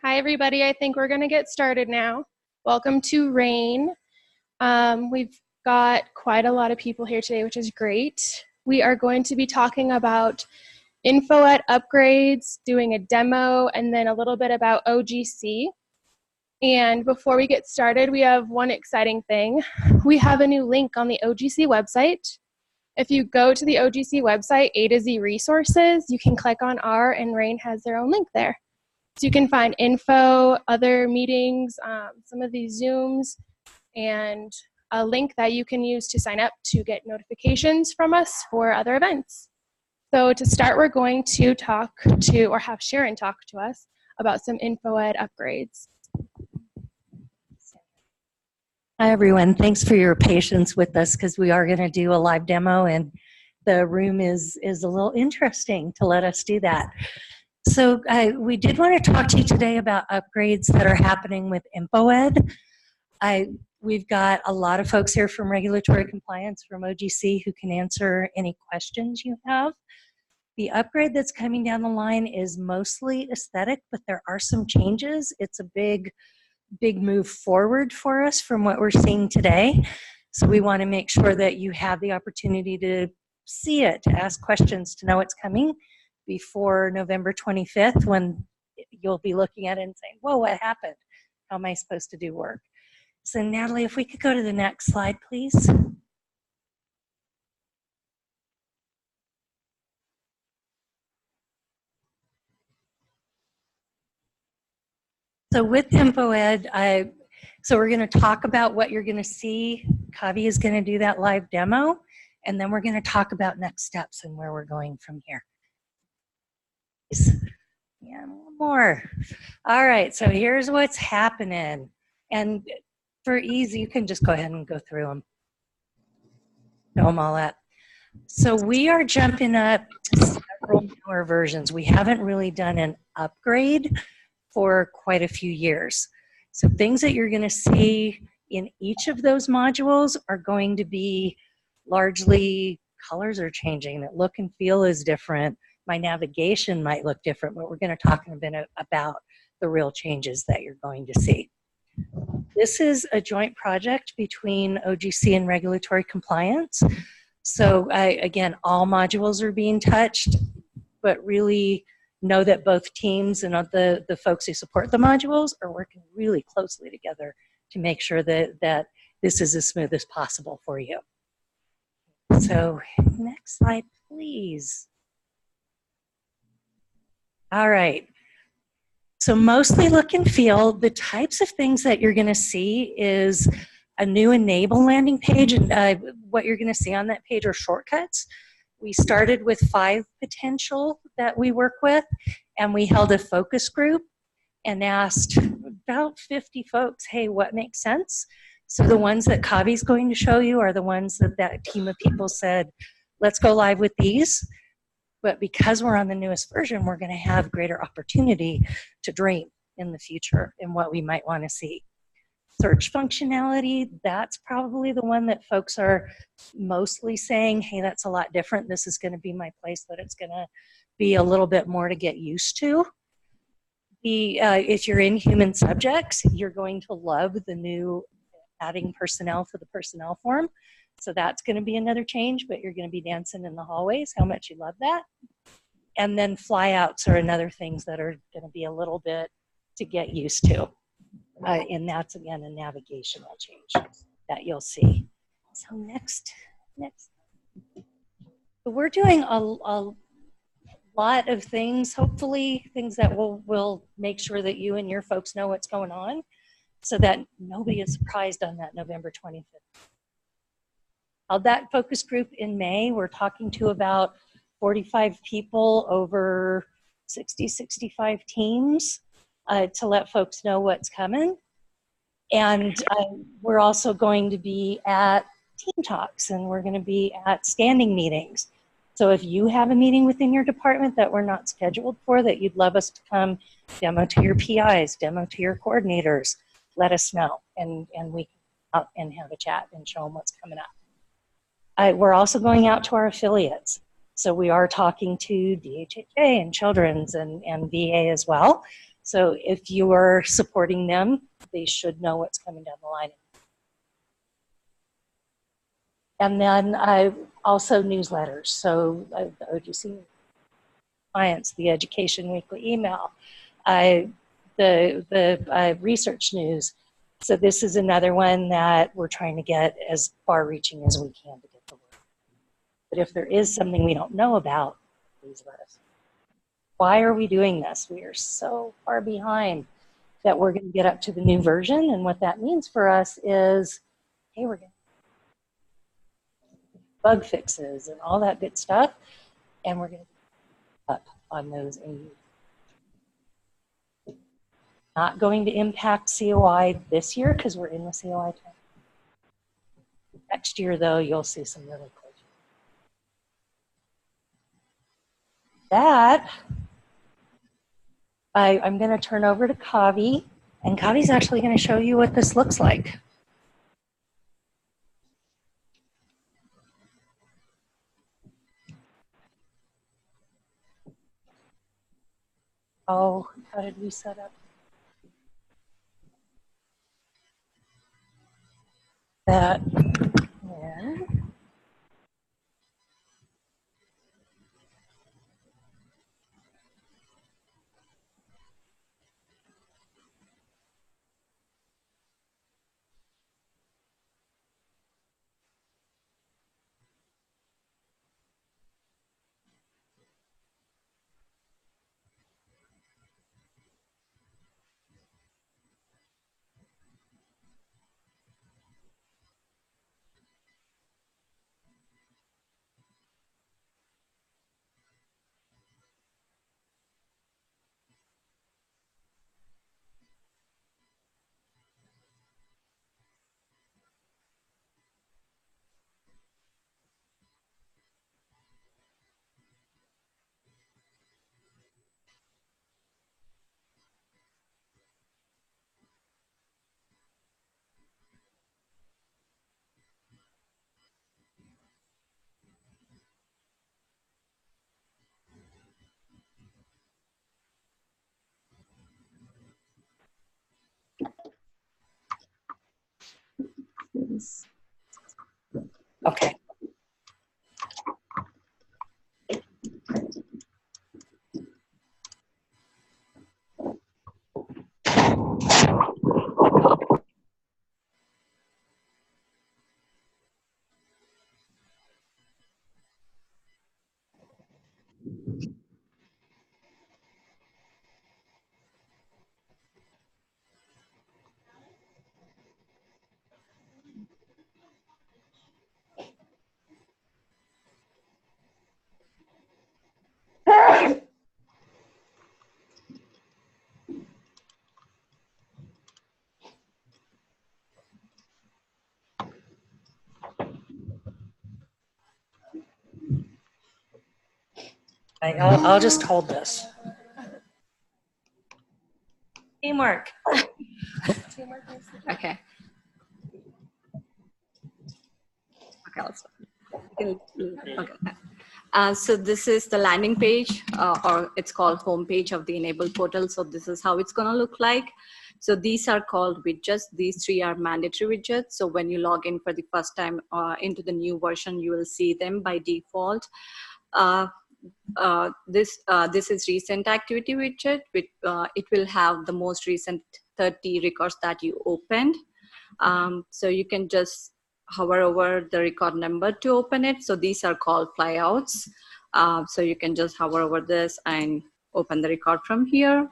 Hi, everybody. I think we're going to get started now. Welcome to RAIN. We've got quite a lot of people here today, which is great. We are going to be talking about InfoEd upgrades, doing a demo, and then a little bit about OGC. And before we get started, we have one exciting thing. We have a new link on the OGC website. If you go to the OGC website, A to Z resources, you can click on R, and RAIN has their own link there. So you can find info, other meetings, some of these Zooms, and a link that you can use to sign up to get notifications from us for other events. So to start, we're going to talk to, or have Sharon talk to us about some InfoEd upgrades. Hi, everyone. Thanks for your patience with us because we are going to do a live demo and the room is a little interesting to let us do that. So we did want to talk to you today about upgrades that are happening with InfoEd. We've got a lot of folks here from regulatory compliance from OGC who can answer any questions you have. The upgrade that's coming down the line is mostly aesthetic, but there are some changes. It's a big move forward for us from what we're seeing today. So we want to make sure that you have the opportunity to see it, to ask questions, to know what's coming before November 25th, when you'll be looking at it and saying, whoa, what happened? How am I supposed to do work? So Natalie, if we could go to the next slide, please. So with InfoEd, so we're going to talk about what you're going to see. Kavi is going to do that live demo, and then we're going to talk about next steps and where we're going from here. Yeah, one more. All right, so here's what's happening. And for ease, you can just go ahead and go through them. Show them all up. So we are jumping up several newer versions. We haven't really done an upgrade for quite a few years. So things that you're going to see in each of those modules are going to be largely colors are changing, that look and feel is different. My navigation might look different, but we're going to talk in a bit about the real changes that you're going to see. This is a joint project between OGC and regulatory compliance. So again, all modules are being touched, but really know that both teams and the folks who support the modules are working really closely together to make sure that this is as smooth as possible for you. So next slide, please. All right. So mostly look and feel. The types of things that you're going to see is a new enable landing page, and what you're going to see on that page are shortcuts. We started with 5 potential that we work with, and we held a focus group and asked about 50 folks, hey, what makes sense? So the ones that Kavi's going to show you are the ones that team of people said, let's go live with these. But because we're on the newest version, we're going to have greater opportunity to dream in the future and what we might want to see. Search functionality, that's probably the one that folks are mostly saying, hey, that's a lot different. This is going to be my place, but it's going to be a little bit more to get used to. If you're in human subjects, you're going to love the new adding personnel to the personnel form. So that's going to be another change, but you're going to be dancing in the hallways, how much you love that. And then flyouts are another things that are going to be a little bit to get used to. And that's, again, a navigational change that you'll see. So next. So we're doing a lot of things, hopefully things that will make sure that you and your folks know what's going on so that nobody is surprised on that November 25th. Held that focus group in May. We're talking to about 45 people over 60, 65 teams to let folks know what's coming. And we're also going to be at team talks, and we're going to be at standing meetings. So if you have a meeting within your department that we're not scheduled for, that you'd love us to come demo to your PIs, demo to your coordinators, let us know, and we can out and have a chat and show them what's coming up. We're also going out to our affiliates. So we are talking to DHHA and Children's and VA as well. So if you're supporting them, they should know what's coming down the line. And then also newsletters. So the OGC clients, the Education Weekly email, the research news. So this is another one that we're trying to get as far-reaching as we can to get the word. But if there is something we don't know about, please let us know. Why are we doing this? We are so far behind that we're going to get up to the new version. And what that means for us is, hey, we're going to bug fixes and all that good stuff. And we're going to up on those AUs. Not going to impact COI this year because we're in the COI time. Next year, though, you'll see some really cool. That, I'm going to turn over to Kavi, and Kavi's actually going to show you what this looks like. Oh, how did we set up that? Yeah. Okay. I'll just hold this. Teamwork. Okay. Okay, okay. So this is the landing page, or it's called home page of the Enable portal. So this is how it's going to look like. So these are called widgets. These three are mandatory widgets. So when you log in for the first time into the new version, you will see them by default. This is recent activity widget. It will have the most recent 30 records that you opened. So you can just hover over the record number to open it. So these are called flyouts. So you can just hover over this and open the record from here.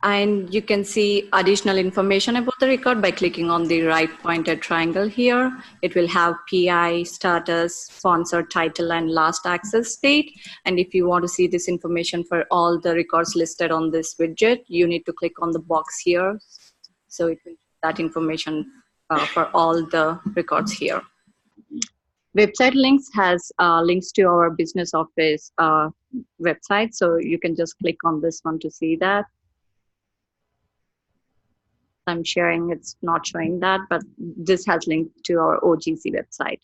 And you can see additional information about the record by clicking on the right pointed triangle here. It will have PI, status, sponsor, title, and last access date. And if you want to see this information for all the records listed on this widget, you need to click on the box here. So it will that information for all the records here. Website links has links to our business office website. So you can just click on this one to see that. I'm sharing, it's not showing that, but this has linked to our OGC website.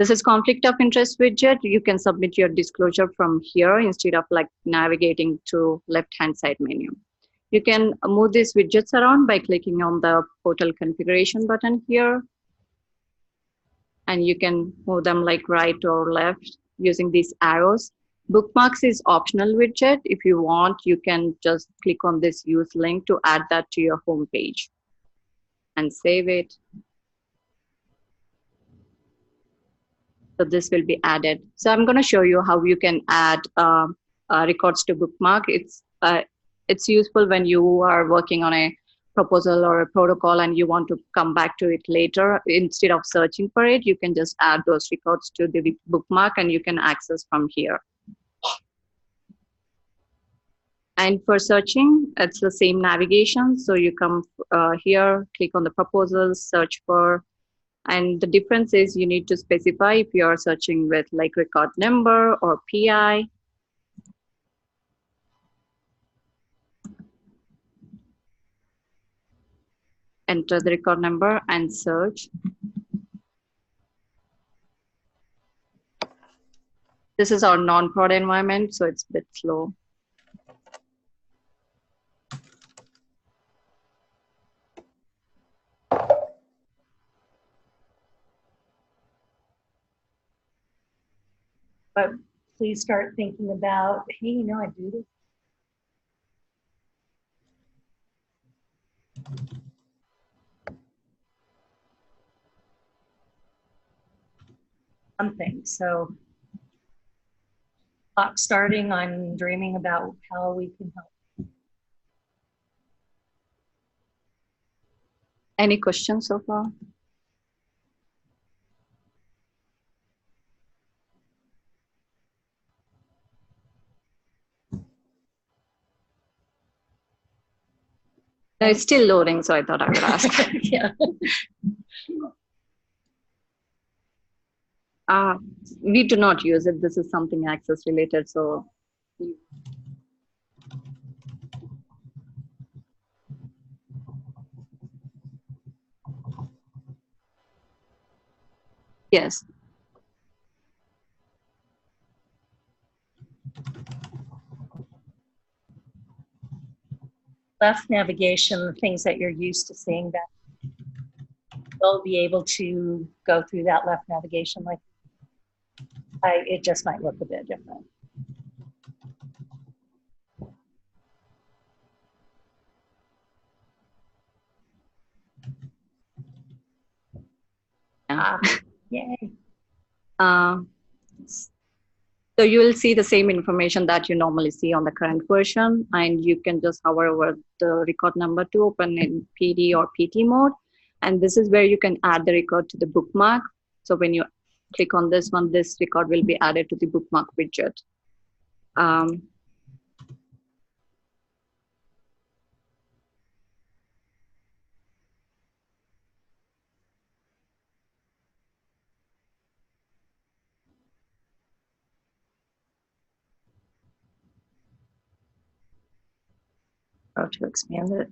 This is conflict of interest widget. You can submit your disclosure from here instead of like navigating to left-hand side menu. You can move these widgets around by clicking on the portal configuration button here. And you can move them like right or left using these arrows. Bookmarks is optional widget. If you want, you can just click on this use link to add that to your home page and save it. So this will be added. So I'm going to show you how you can add records to bookmark. It's useful when you are working on a proposal or a protocol and you want to come back to it later. Instead of searching for it, you can just add those records to the bookmark and you can access from here. And for searching, it's the same navigation. So you come here, click on the proposals, search for, and the difference is you need to specify if you are searching with like record number or PI. Enter the record number and search. This is our non-prod environment, so it's a bit slow. But please start thinking about, hey, you know, I do this. Something. So clock starting on dreaming about how we can help. Any questions so far? No, it's still loading, so I thought I would ask. Yeah. We do not use it. This is something access related, so. Yes. Left navigation, the things that you're used to seeing, that they'll be able to go through that left navigation. Like, it just might look a bit different. Yay. So you will see the same information that you normally see on the current version, and you can just hover over the record number to open in PD or PT mode. And this is where you can add the record to the bookmark. So when you click on this one, this record will be added to the bookmark widget. How to expand it.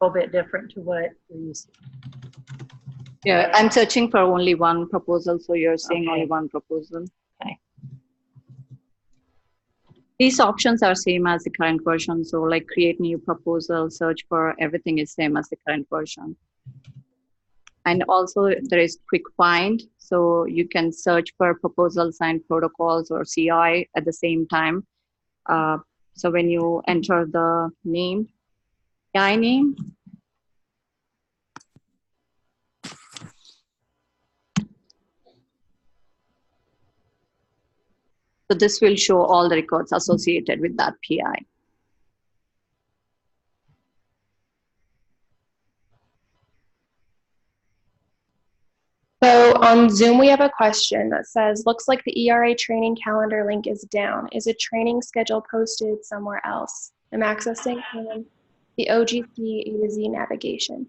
A little bit different to what we're used to. Yeah, I'm searching for only one proposal, so you're seeing Okay. only one proposal. Okay. These options are same as the current version. So like create new proposal, search for, everything is same as the current version. And also there is quick find. So you can search for proposals and protocols or CI at the same time. So when you enter the name, CI name, so this will show all the records associated with that PI. So on Zoom, we have a question that says, looks like the ERA training calendar link is down. Is a training schedule posted somewhere else? I'm accessing the OGC A to Z navigation.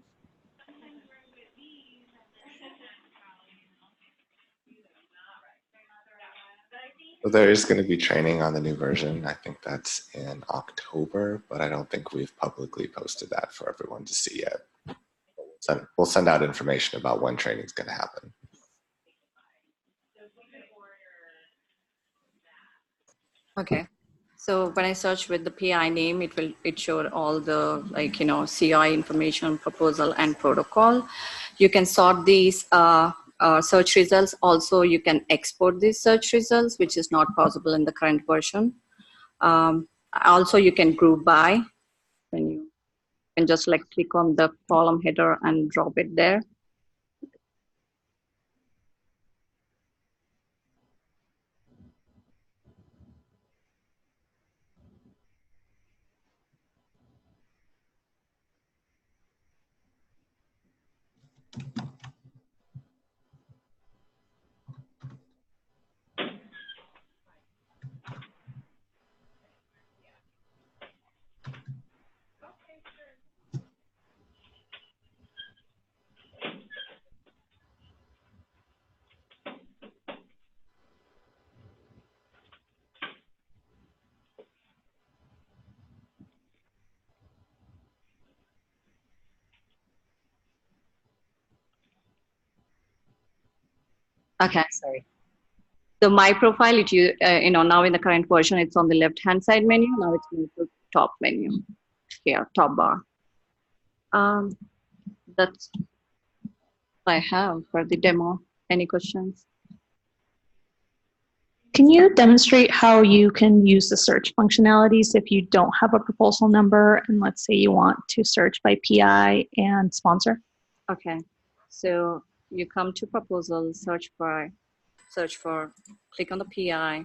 So there is going to be training on the new version. I think that's in October, but I don't think we've publicly posted that for everyone to see yet. So we'll send out information about when training is going to happen. Okay. So when I search with the PI name, it showed all the CI information, proposal, and protocol. You can sort these search results. Also, you can export these search results, which is not possible in the current version. Also, you can group by. When you can just click on the column header and drop it there. Okay. Sorry. So my profile, now in the current version, it's on the left-hand side menu. Now it's moved to top menu here, top bar. That's what I have for the demo. Any questions? Can you demonstrate how you can use the search functionalities if you don't have a proposal number and let's say you want to search by PI and sponsor? Okay. So you come to proposal, search for, click on the PI,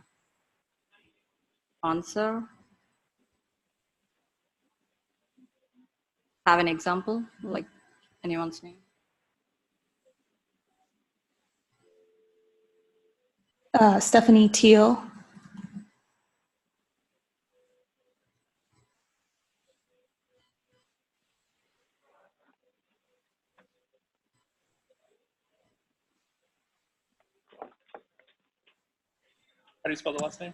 sponsor. Have an example, like anyone's name? Stephanie Teal. How do you spell the last name?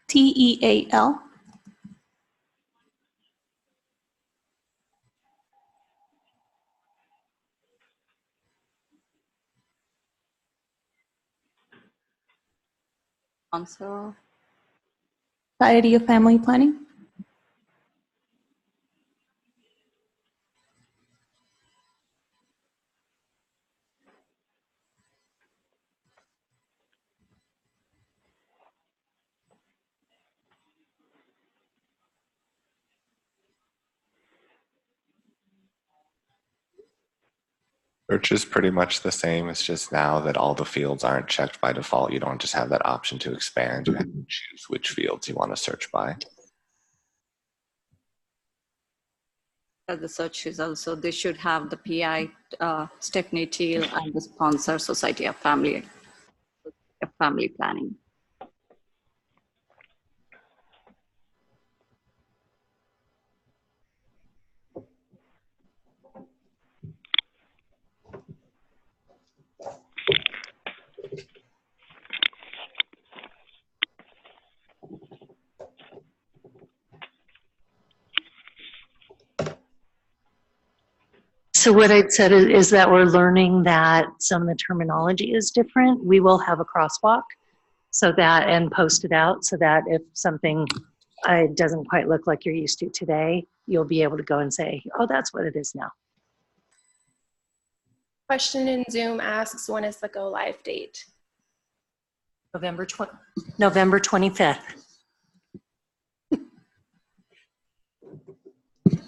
Teal. Sponsor. Society of Family Planning. Search is pretty much the same. It's just now that all the fields aren't checked by default, you don't just have that option to expand. You have to choose which fields you want to search by. The search results. So they should have the PI, Stephanie Teal, and the sponsor, Society of Family Planning. So what I'd said is that we're learning that some of the terminology is different. We will have a crosswalk so that, and post it out so that if something doesn't quite look like you're used to today, you'll be able to go and say, oh, that's what it is now. Question in Zoom asks, when is the go live date? November 25th.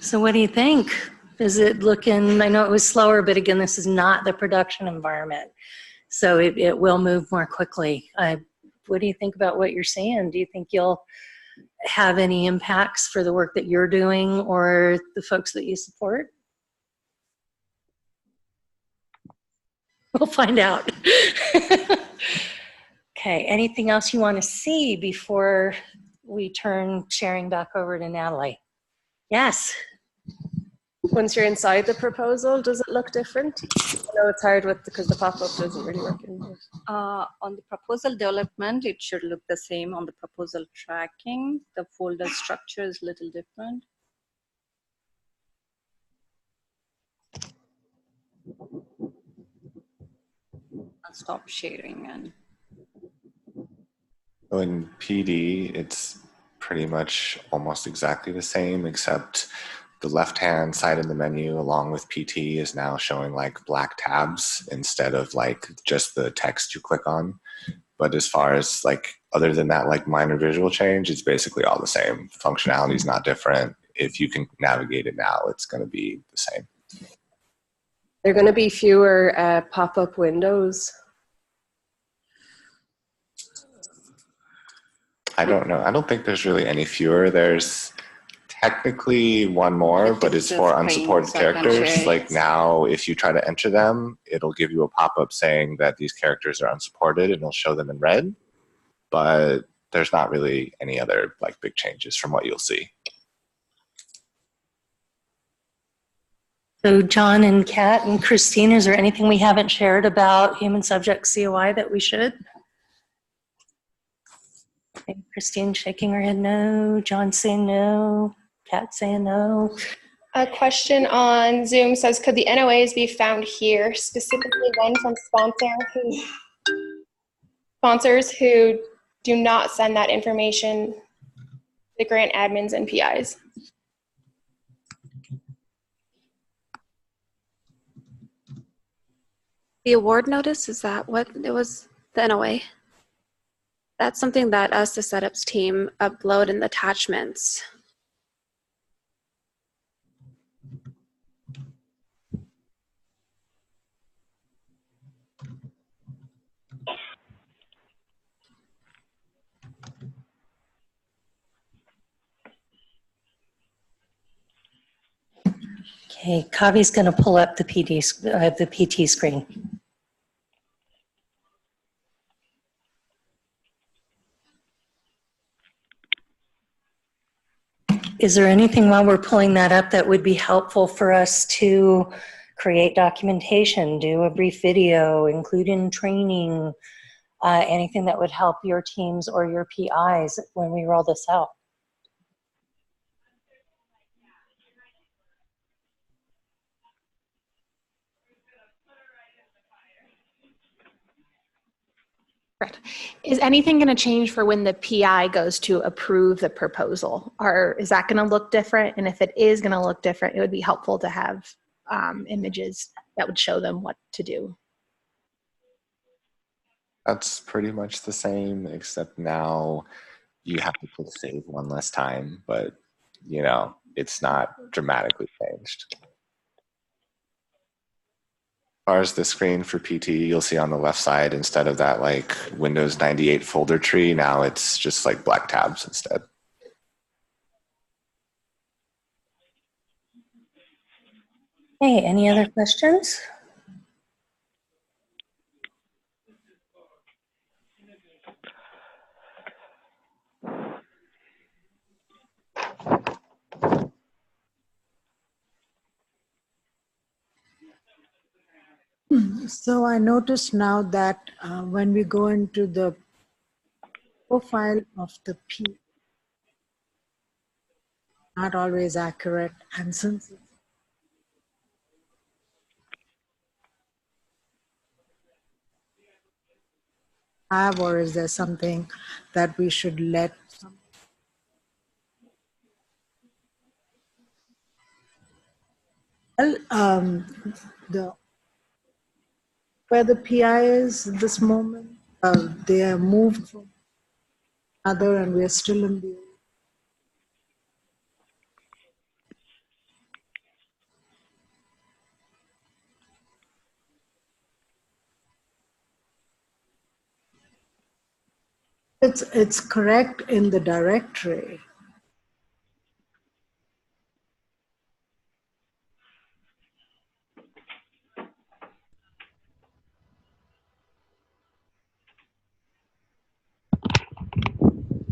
So what do you think? Is it looking, I know it was slower, but again, this is not the production environment. So it will move more quickly. What do you think about what you're seeing? Do you think you'll have any impacts for the work that you're doing or the folks that you support? We'll find out. Okay, anything else you want to see before we turn sharing back over to Natalie? Yes. Once you're inside the proposal, does it look different? I know it's hard because the pop-up doesn't really work in here. On the proposal development, it should look the same. On the proposal tracking, the folder structure is a little different. I'll stop sharing and. So in PD, it's pretty much almost exactly the same, except the left-hand side of the menu along with PT is now showing like black tabs instead of like just the text you click on. But as far as like, other than that, like minor visual change, it's basically all the same. Functionality is not different. If you can navigate it now, it's going to be the same. There are going to be fewer pop-up windows. I don't know. I don't think there's really any fewer. There's technically one more, but it's for unsupported characters. Like now, if you try to enter them, it'll give you a pop-up saying that these characters are unsupported, and it'll show them in red. But there's not really any other like big changes from what you'll see. So John and Kat and Christine, is there anything we haven't shared about human subject COI that we should? And Christine shaking her head no, John saying no, Kat saying no. A question on Zoom says, could the NOAs be found here, specifically one from sponsors who do not send that information to grant admins and PIs? The award notice, is that what it was, the NOA? That's something that us, the setups team, upload in the attachments. Okay, Kavi's going to pull up the PT screen. Is there anything while we're pulling that up that would be helpful for us to create documentation, do a brief video, include in training, anything that would help your teams or your PIs when we roll this out? Correct. Is anything going to change for when the PI goes to approve the proposal? Or is that going to look different? And if it is going to look different, it would be helpful to have images that would show them what to do. That's pretty much the same, except now you have to click save one less time, but you know, it's not dramatically changed. As far as the screen for PT, you'll see on the left side, instead of that like Windows 98 folder tree, now it's just like black tabs instead. Hey, any other questions? So I noticed now that when we go into the profile of the P, not always accurate, and since it's have, or is there something that we should let the where the PI is this moment, they are moved from another and we're still in the it's correct in the directory.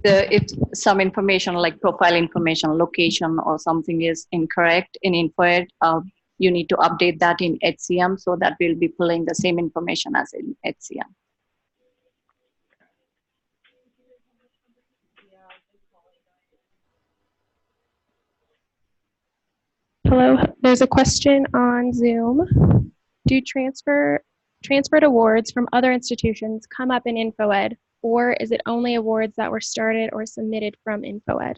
if some information like profile information, location, or something is incorrect in InfoEd, you need to update that in HCM so that we'll be pulling the same information as in HCM. Hello, there's a question on Zoom. Do transferred awards from other institutions come up in InfoEd, or is it only awards that were started or submitted from InfoEd?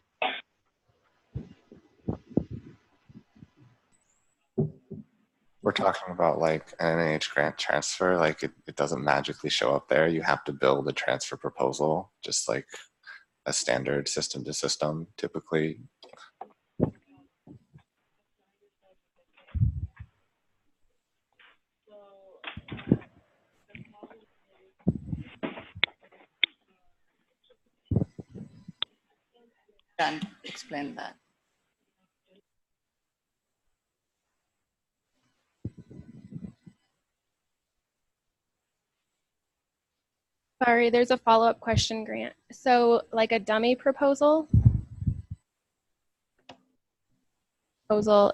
We're talking about like an NIH grant transfer, like it doesn't magically show up there. You have to build a transfer proposal, just like a standard system to system typically. Dan, explain that. Sorry, there's a follow-up question, Grant. So like a dummy proposal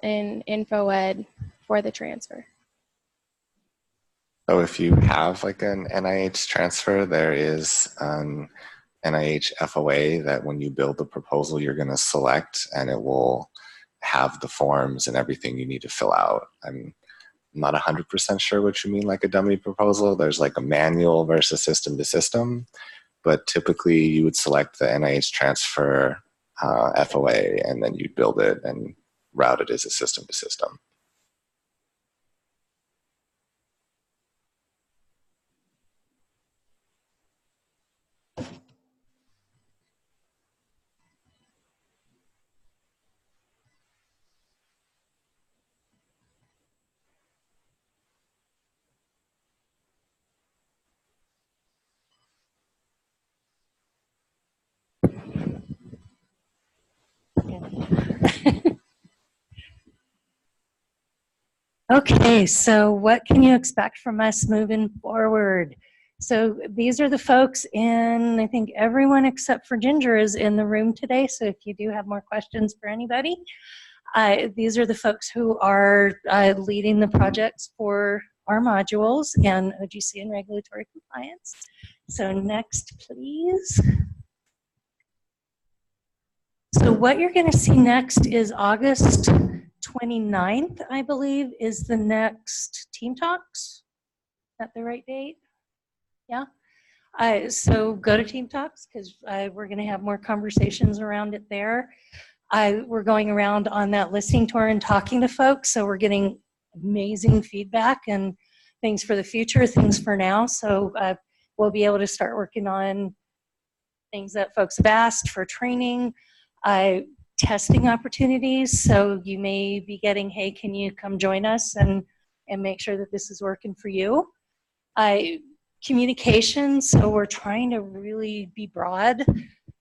in InfoEd for the transfer. So if you have like an NIH transfer, there is an NIH FOA that when you build the proposal, you're going to select, and it will have the forms and everything you need to fill out. I'm not 100% sure what you mean like a dummy proposal. There's like a manual versus system to system, but typically you would select the NIH transfer FOA, and then you'd build it and route it as a system to system. Okay, so what can you expect from us moving forward? So these are the folks in, I think everyone except for Ginger is in the room today, so if you do have more questions for anybody, these are the folks who are leading the projects for our modules and OGC and regulatory compliance. So next, please. So what you're going to see next is August 29th, I believe, is the next Team Talks. Is that the right date? Yeah. So go to Team Talks because we're going to have more conversations around it there. We're going around on that listening tour and talking to folks, so we're getting amazing feedback and things for the future, things for now. So we'll be able to start working on things that folks have asked for training, testing opportunities. So you may be getting, hey, can you come join us and make sure that this is working for you? Communication, so we're trying to really be broad,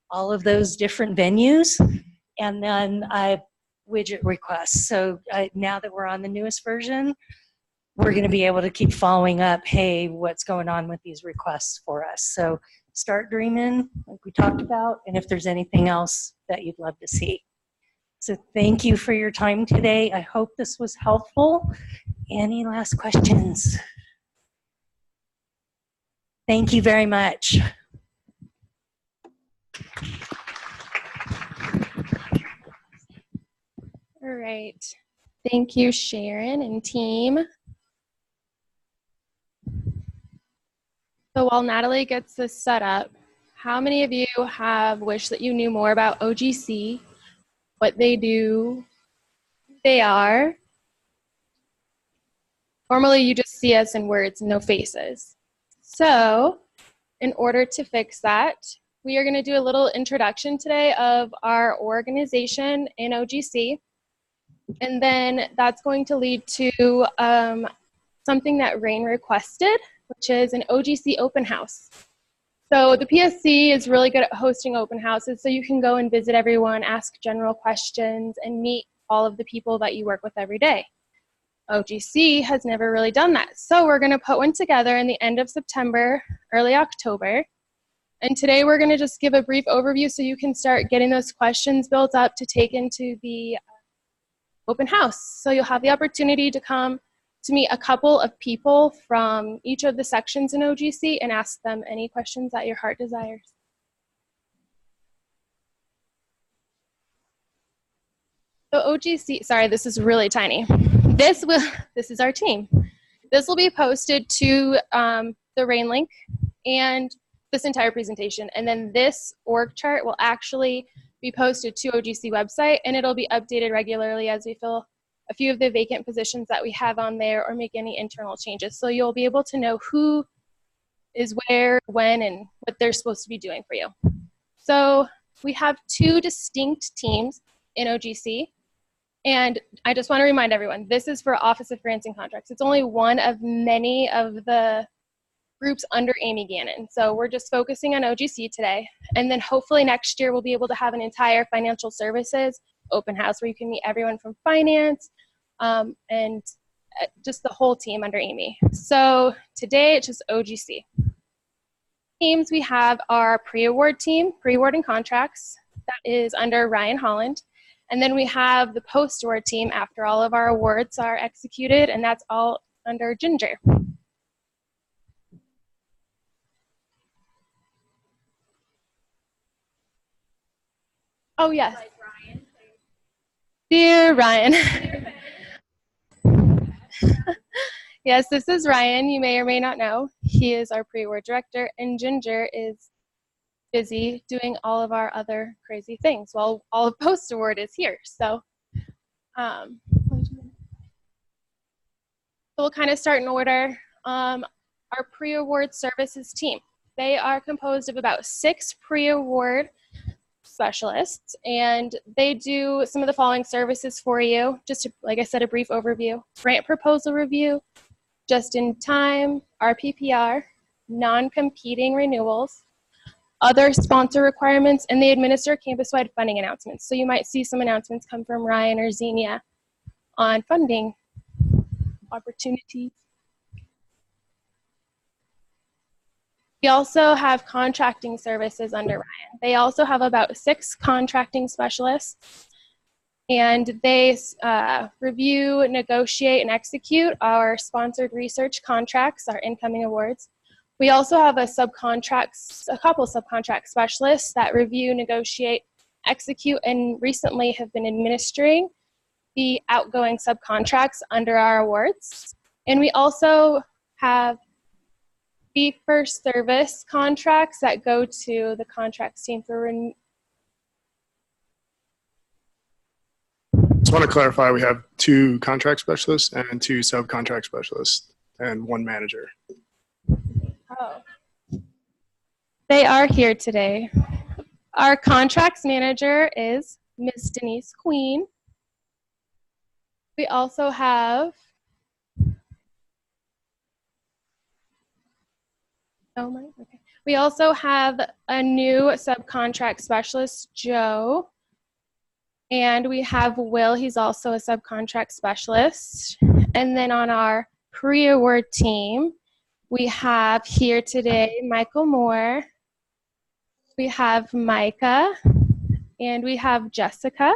all of those different venues. And then widget requests. So now that we're on the newest version, we're going to be able to keep following up, hey, what's going on with these requests for us? So start dreaming, like we talked about, and if there's anything else that you'd love to see. So thank you for your time today. I hope this was helpful. Any last questions? Thank you very much. All right. Thank you, Sharon and team. So while Natalie gets this set up, how many of you have wished that you knew more about OGC, what they do, who they are? Normally you just see us in words, no faces. So in order to fix that, we are going to do a little introduction today of our organization in OGC. And then that's going to lead to something that Rain requested, which is an OGC open house. So the PSC is really good at hosting open houses, so you can go and visit everyone, ask general questions, and meet all of the people that you work with every day. OGC has never really done that. So we're going to put one together in the end of September, early October. And today we're going to just give a brief overview so you can start getting those questions built up to take into the open house. So you'll have the opportunity to come to meet a couple of people from each of the sections in OGC and ask them any questions that your heart desires. So OGC, sorry, this is really tiny. This is our team. This will be posted to the RAIN link and this entire presentation. And then this org chart will actually be posted to OGC website, and it'll be updated regularly as we fill a few of the vacant positions that we have on there or make any internal changes. So you'll be able to know who is where, when, and what they're supposed to be doing for you. So we have two distinct teams in OGC. And I just want to remind everyone, this is for Office of Grants and Contracts. It's only one of many of the groups under Amy Gannon. So we're just focusing on OGC today. And then hopefully next year we'll be able to have an entire financial services open house where you can meet everyone from finance and just the whole team under Amy. So today it's just OGC. Teams we have our pre-award team, pre-award and contracts. That is under Ryan Holland. And then we have the post-award team after all of our awards are executed, and that's all under Ginger. Oh, yes. Dear Ryan. Yes, this is Ryan. You may or may not know. He is our pre-award director, and Ginger is busy doing all of our other crazy things while all of post-award is here. So we'll kind of start in order. Our pre-award services team. They are composed of about 6 pre-award specialists, and they do some of the following services for you. Just to, like I said, a brief overview. Grant proposal review, just-in-time, RPPR, non-competing renewals, other sponsor requirements, and they administer campus-wide funding announcements. So you might see some announcements come from Ryan or Xenia on funding opportunities. We also have contracting services under Ryan. They also have about 6 contracting specialists, and they review, negotiate, and execute our sponsored research contracts, our incoming awards. We also have a couple subcontract specialists that review, negotiate, execute, and recently have been administering the outgoing subcontracts under our awards. And we also have the first service contracts that go to the contracts team for Just want to clarify, we have 2 contract specialists and 2 subcontract specialists and 1 manager. Oh. They are here today. Our contracts manager is Ms. Denise Queen. We also have We also have a new subcontract specialist, Joe. And we have Will, he's also a subcontract specialist. And then on our pre-award team, we have here today Michael Moore, we have Micah, and we have Jessica.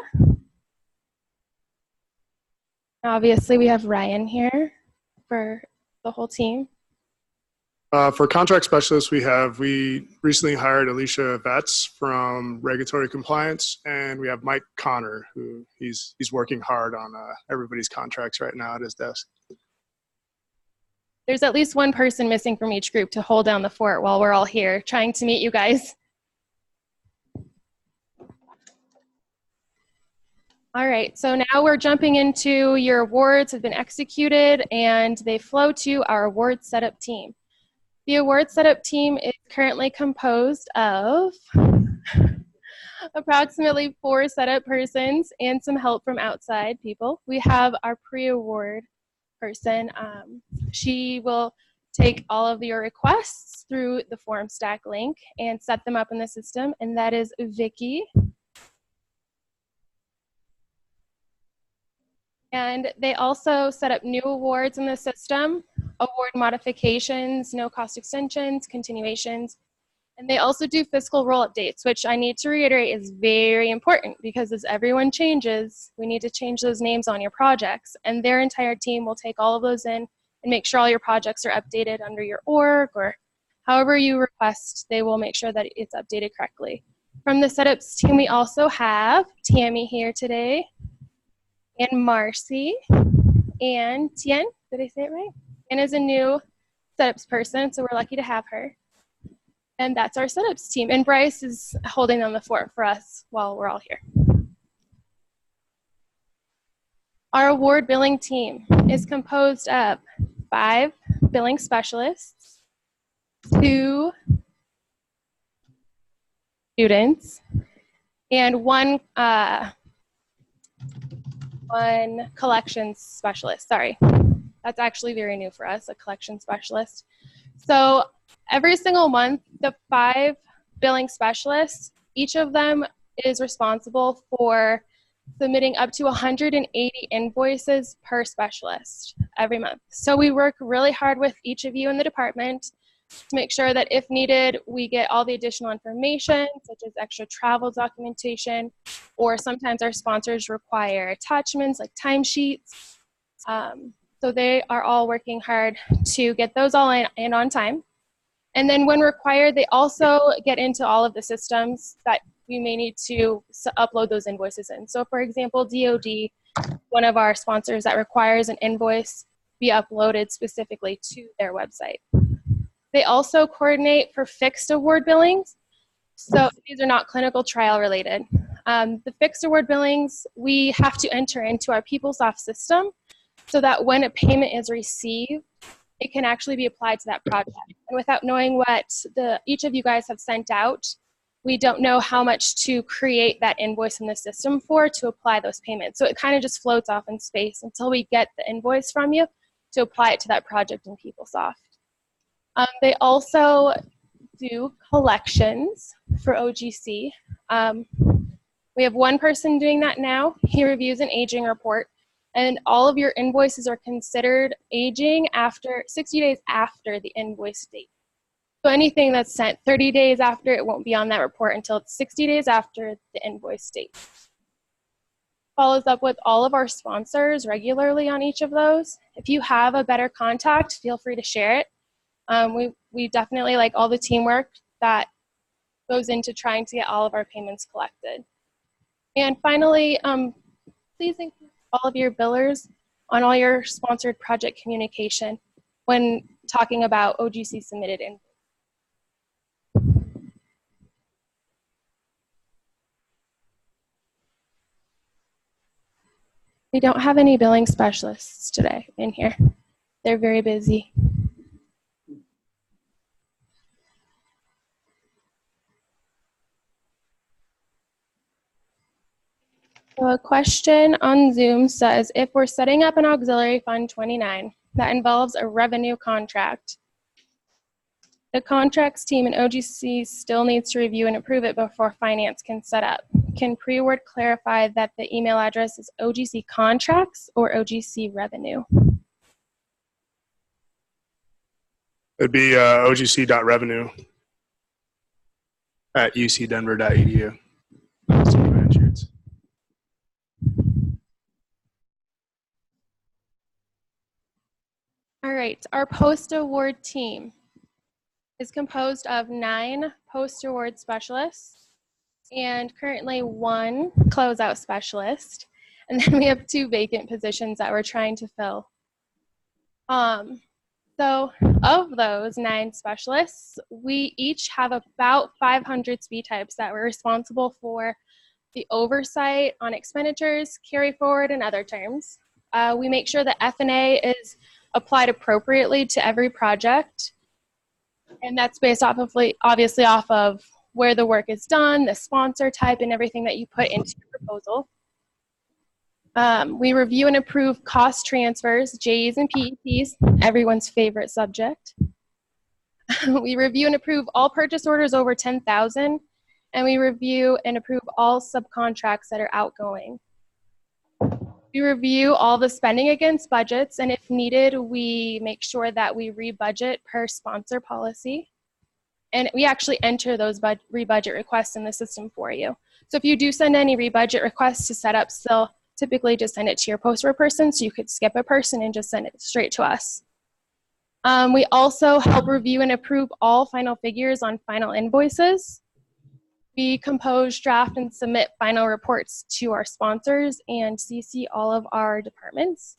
Obviously, we have Ryan here for the whole team. For contract specialists, we recently hired Alicia Vetz from regulatory compliance, and we have Mike Connor, who he's working hard on everybody's contracts right now at his desk. There's at least one person missing from each group to hold down the fort while we're all here trying to meet you guys. All right, so now we're jumping into your awards have been executed and they flow to our award setup team. The award setup team is currently composed of approximately 4 setup persons and some help from outside people. We have our pre-award person. She will take all of your requests through the form stack link and set them up in the system, and that is Vicky. And they also set up new awards in the system, award modifications, no cost extensions, continuations, And they also do fiscal roll updates, which I need to reiterate is very important because as everyone changes, we need to change those names on your projects. And their entire team will take all of those in and make sure all your projects are updated under your org or however you request, they will make sure that it's updated correctly. From the setups team, we also have Tammy here today and Marcy and Tien. Did I say it right? Tien is a new setups person, so we're lucky to have her. And that's our setups team. And Bryce is holding down the fort for us while we're all here. Our award billing team is composed of 5 billing specialists, 2 students, and one collections specialist. Sorry, that's actually very new for us, a collection specialist. So every single month, the 5 billing specialists, each of them is responsible for submitting up to 180 invoices per specialist every month. So we work really hard with each of you in the department to make sure that if needed, we get all the additional information, such as extra travel documentation, or sometimes our sponsors require attachments like timesheets. So they are all working hard to get those all in and on time. And then when required, they also get into all of the systems that we may need to upload those invoices in. So for example, DoD, one of our sponsors that requires an invoice be uploaded specifically to their website. They also coordinate for fixed award billings. So these are not clinical trial related. The fixed award billings, we have to enter into our PeopleSoft system so that when a payment is received, it can actually be applied to that project. And without knowing what each of you guys have sent out, we don't know how much to create that invoice in the system for to apply those payments. So it kind of just floats off in space until we get the invoice from you to apply it to that project in PeopleSoft. They also do collections for OGC. We have one person doing that now. He reviews an aging report, and all of your invoices are considered aging after 60 days after the invoice date. So anything that's sent 30 days after, it won't be on that report until it's 60 days after the invoice date. Follows up with all of our sponsors regularly on each of those. If you have a better contact, feel free to share it. We definitely like all the teamwork that goes into trying to get all of our payments collected. And finally, please include all of your billers on all your sponsored project communication when talking about OGC submitted invoices. We don't have any billing specialists today in here. They're very busy. So a question on Zoom says, if we're setting up an auxiliary fund 29 that involves a revenue contract, the contracts team in OGC still needs to review and approve it before finance can set up. Can Preaward clarify that the email address is OGC contracts or OGC revenue? It'd be ogc.revenue at ucdenver.edu. Anschutz. All right, our post-award team is composed of 9 post-award specialists and currently 1 closeout specialist. And then we have 2 vacant positions that we're trying to fill. So of those 9 specialists, we each have about 500 speed types that we're responsible for the oversight on expenditures, carry forward, and other terms. We make sure that F&A is applied appropriately to every project. And that's based off of, obviously, off of where the work is done, the sponsor type, and everything that you put into your proposal. We review and approve cost transfers, JEs and PEPs, everyone's favorite subject. We review and approve all purchase orders over 10,000, and we review and approve all subcontracts that are outgoing. We review all the spending against budgets, and if needed, we make sure that we re-budget per sponsor policy. And we actually enter those rebudget requests in the system for you. So if you do send any rebudget requests to setups, they'll typically just send it to your PostAward person, so you could skip a person and just send it straight to us. We also help review and approve all final figures on final invoices. We compose, draft, and submit final reports to our sponsors and CC all of our departments.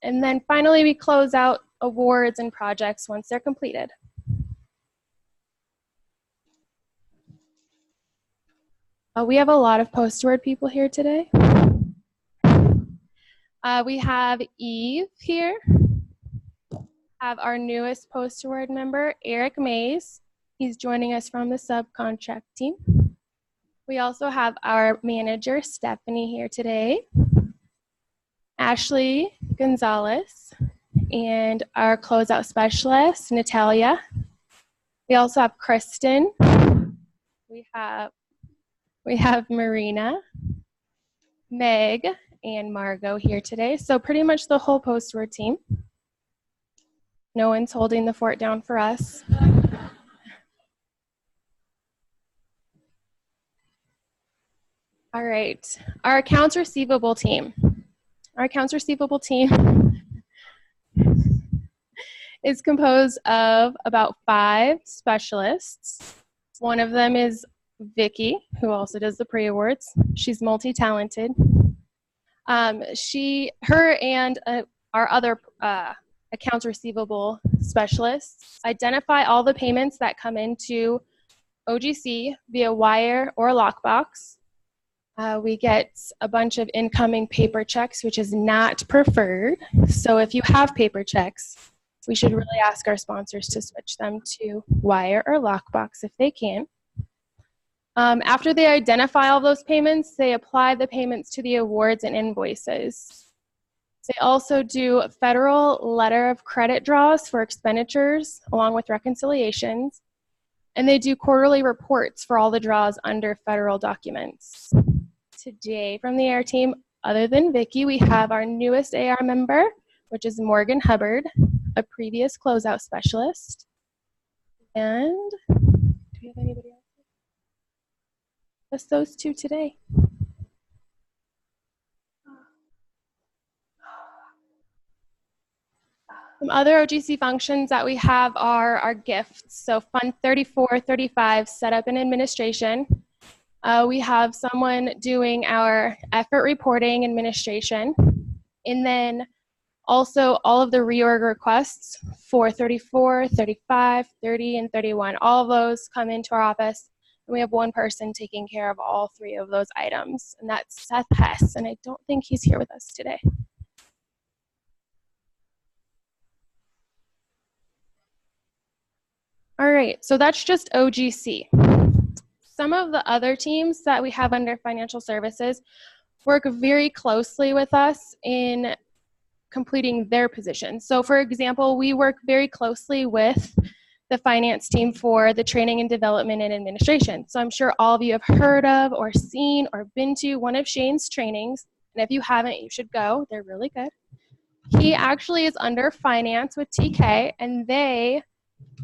And then finally, we close out awards and projects once they're completed. We have a lot of PostAward people here today. We have Eve here. Have our newest PostAward member, Eric Mays. He's joining us from the subcontract team. We also have our manager, Stephanie, here today. Ashley Gonzalez, and our closeout specialist, Natalia. We also have Kristen. We have Marina, Meg, and Margot here today. So pretty much the whole PostAward team. No one's holding the fort down for us. All right, our accounts receivable team. Our accounts receivable team is composed of about 5 specialists. One of them is Vicky, who also does the pre-awards. She's multi-talented. Her and our other accounts receivable specialists identify all the payments that come into OGC via wire or lockbox. We get a bunch of incoming paper checks, which is not preferred. So if you have paper checks, we should really ask our sponsors to switch them to wire or lockbox if they can. After they identify all those payments, they apply the payments to the awards and invoices. They also do federal letter of credit draws for expenditures along with reconciliations. And they do quarterly reports for all the draws under federal documents. Today from the AR team, other than Vicky, we have our newest AR member, which is Morgan Hubbard, a previous closeout specialist. And do we have anybody else? Just those 2 today. Some other OGC functions that we have are our gifts. So Fund 34, 35, setup and administration. We have someone doing our effort reporting administration. And then also all of the reorg requests for 34, 35, 30, and 31. All of those come into our office. And we have one person taking care of all 3 of those items. And that's Seth Hess. And I don't think he's here with us today. All right, so that's just OGC. Some of the other teams that we have under financial services work very closely with us in completing their positions. So for example, we work very closely with the finance team for the training and development and administration. So I'm sure all of you have heard of or seen or been to one of Shane's trainings. And if you haven't, you should go. They're really good. He actually is under finance with TK, and they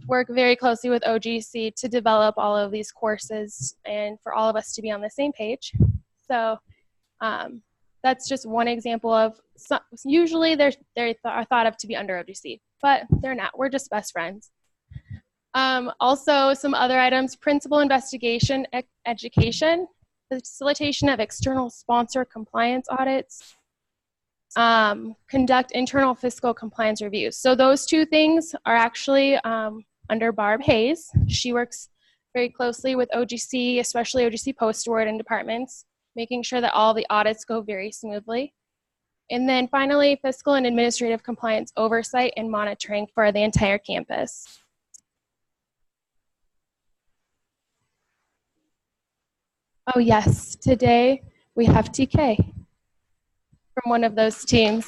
work very closely with OGC to develop all of these courses and for all of us to be on the same page. So that's just one example of, usually they're thought of to be under OGC, but they're not. We're just best friends. Also, some other items: principal investigation education, facilitation of external sponsor compliance audits, conduct internal fiscal compliance reviews. So those 2 things are actually under Barb Hayes. She works very closely with OGC, especially OGC PostAward and departments, making sure that all the audits go very smoothly. And then finally, fiscal and administrative compliance oversight and monitoring for the entire campus. Oh yes, today we have TK from one of those teams.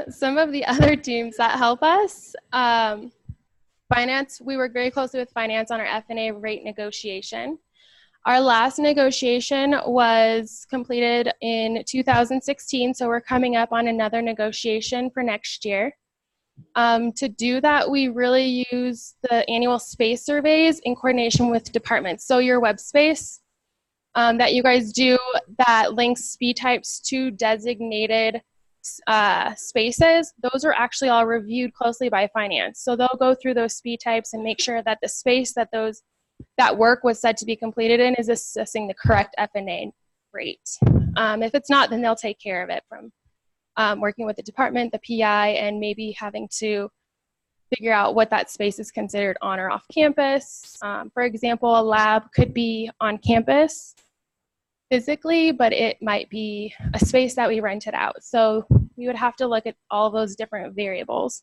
Some of the other teams that help us, finance, we work very closely with finance on our F&A rate negotiation. Our last negotiation was completed in 2016, so we're coming up on another negotiation for next year. To do that, we really use the annual space surveys in coordination with departments. So your web space that you guys do that links speed types to designated spaces, those are actually all reviewed closely by finance. So they'll go through those speed types and make sure that the space that that work was said to be completed in is assessing the correct F&A rate. If it's not, then they'll take care of it from working with the department, the PI, and maybe having to figure out what that space is considered on or off campus. For example, a lab could be on campus physically, but it might be a space that we rented out. So we would have to look at all those different variables.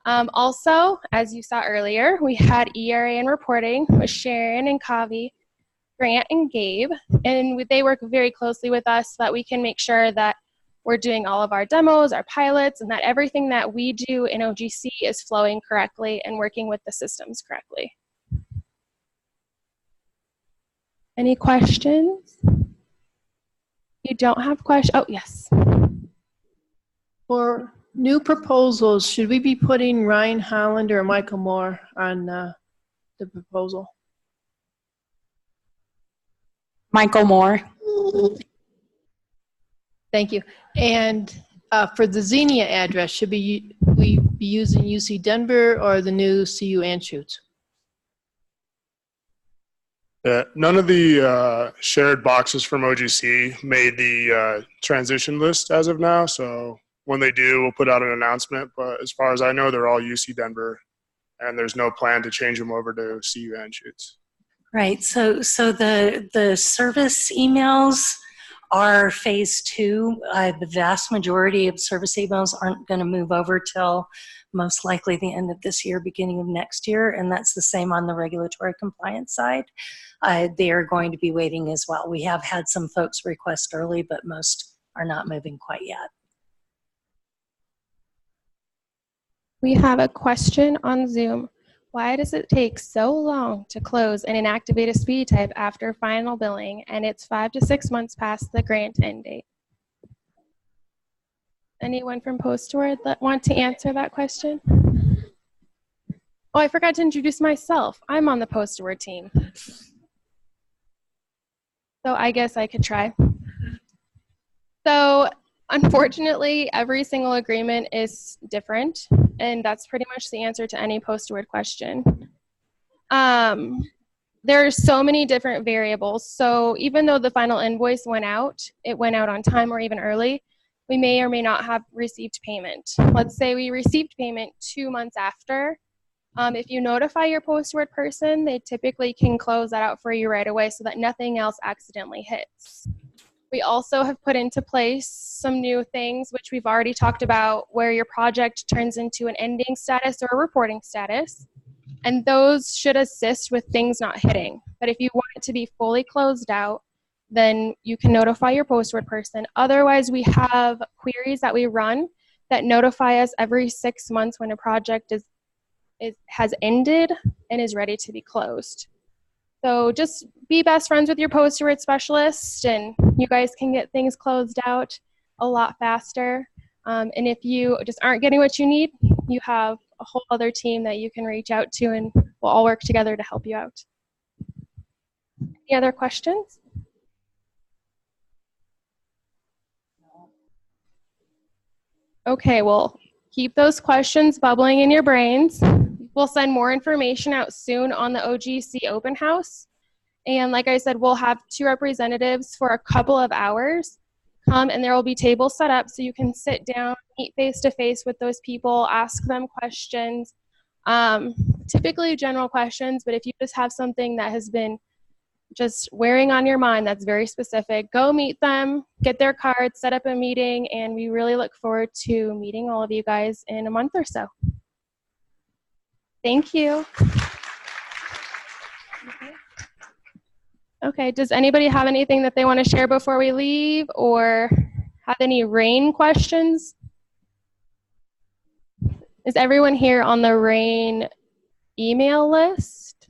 Also, as you saw earlier, we had ERA and reporting with Sharon and Kavi, Grant and Gabe, and they work very closely with us so that we can make sure that we're doing all of our demos, our pilots, and that everything that we do in OGC is flowing correctly and working with the systems correctly. Any questions? You don't have questions? Oh, yes. For new proposals, should we be putting Ryan Holland or Michael Moore on the proposal? Michael Moore. Thank you. And for the Xenia address, should we be using UC Denver or the new CU Anschutz? None of the shared boxes from OGC made the transition list as of now. So when they do, we'll put out an announcement. But as far as I know, they're all UC Denver, and there's no plan to change them over to CU Anschutz. Right. So the service emails are phase 2. The vast majority of service emails aren't going to move over till most likely the end of this year, beginning of next year, and that's the same on the regulatory compliance side. They are going to be waiting as well. We have had some folks request early, but most are not moving quite yet. We have a question on Zoom. Why does it take so long to close and inactivate a speed type after final billing, and it's 5 to 6 months past the grant end date? Anyone from PostAward that want to answer that question? Oh, I forgot to introduce myself. I'm on the PostAward team. So I guess I could try. So unfortunately, every single agreement is different, and that's pretty much the answer to any PostAward question. There are so many different variables. So even though the final invoice went out, it went out on time or even early, we may or may not have received payment. Let's say we received payment 2 months after. If you notify your PostAward person, they typically can close that out for you right away so that nothing else accidentally hits. We also have put into place some new things, which we've already talked about, where your project turns into an ending status or a reporting status. And those should assist with things not hitting. But if you want it to be fully closed out, then you can notify your PostAward person. Otherwise, we have queries that we run that notify us every 6 months when a project has ended and is ready to be closed. So just be best friends with your PostAward specialist, and you guys can get things closed out a lot faster. And if you just aren't getting what you need, you have a whole other team that you can reach out to, and we'll all work together to help you out. Any other questions? Okay, well, keep those questions bubbling in your brains. We'll send more information out soon on the OGC open house. And like I said, we'll have 2 representatives for a couple of hours. And there will be tables set up so you can sit down, meet face-to-face with those people, ask them questions, typically general questions, but if you just have something that has been just wearing on your mind that's very specific, go meet them, get their cards, set up a meeting, and we really look forward to meeting all of you guys in a month or so. Thank you. Okay, does anybody have anything that they want to share before we leave, or have any RAIN questions? Is everyone here on the RAIN email list?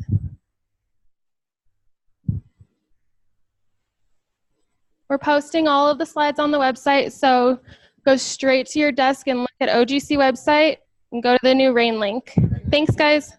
We're posting all of the slides on the website, so go straight to your desk and look at OGC website and go to the new Rain link. Thanks, guys.